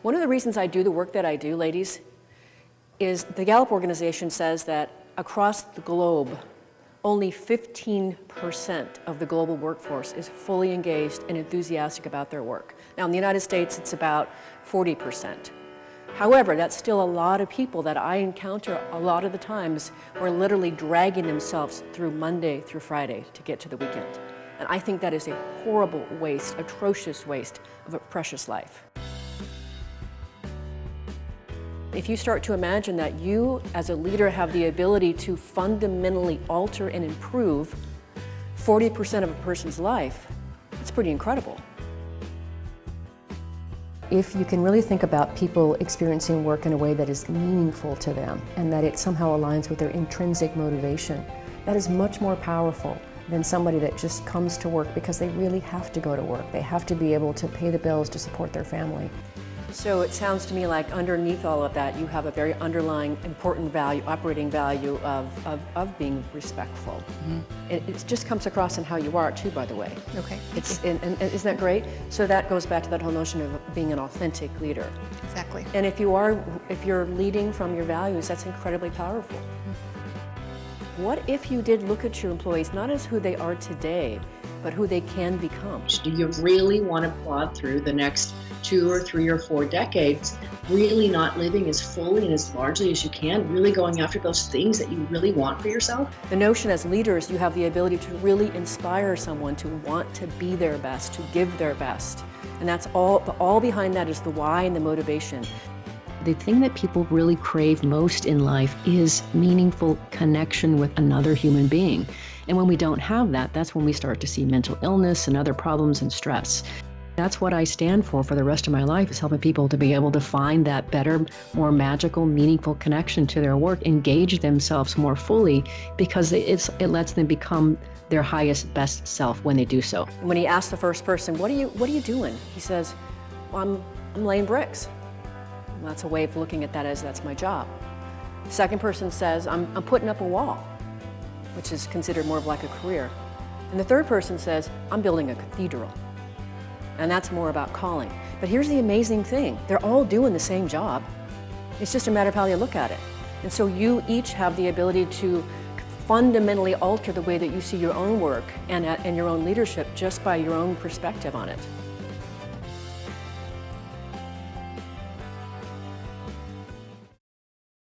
One of the reasons I do the work that I do, ladies, is the Gallup organization says that across the globe, only 15% of the global workforce is fully engaged and enthusiastic about their work. Now, in the United States, it's about 40%. However, that's still a lot of people that I encounter a lot of the times who are literally dragging themselves through Monday through Friday to get to the weekend. And I think that is a horrible waste, atrocious waste of a precious life. If you start to imagine that you, as a leader, have the ability to fundamentally alter and improve 40% of a person's life, it's pretty incredible. If you can really think about people experiencing work in a way that is meaningful to them and that it somehow aligns with their intrinsic motivation, that is much more powerful than somebody that just comes to work because they really have to go to work. They have to be able to pay the bills to support their family. So it sounds to me like underneath all of that, you have a very underlying important value, operating value of being respectful. Mm-hmm. It just comes across in how you are too, by the way. Okay. And isn't that great? So that goes back to that whole notion of being an authentic leader. Exactly. And if you're leading from your values, that's incredibly powerful. Mm-hmm. What if you did look at your employees not as who they are today, but who they can become? Do you really want to plod through the next 2 or 3 or 4 decades, really not living as fully and as largely as you can, really going after those things that you really want for yourself? The notion as leaders, you have the ability to really inspire someone to want to be their best, to give their best. And that's all behind that is the why and the motivation. The thing that people really crave most in life is meaningful connection with another human being. And when we don't have that, that's when we start to see mental illness and other problems and stress. That's what I stand for the rest of my life, is helping people to be able to find that better, more magical, meaningful connection to their work, engage themselves more fully, because it lets them become their highest, best self when they do so. When he asked the first person, what are you doing? He says, well, I'm laying bricks. Well, that's a way of looking at that as that's my job. The second person says, I'm putting up a wall, which is considered more of like a career. And the third person says, I'm building a cathedral. And that's more about calling. But here's the amazing thing. They're all doing the same job. It's just a matter of how you look at it. And so you each have the ability to fundamentally alter the way that you see your own work and your own leadership just by your own perspective on it.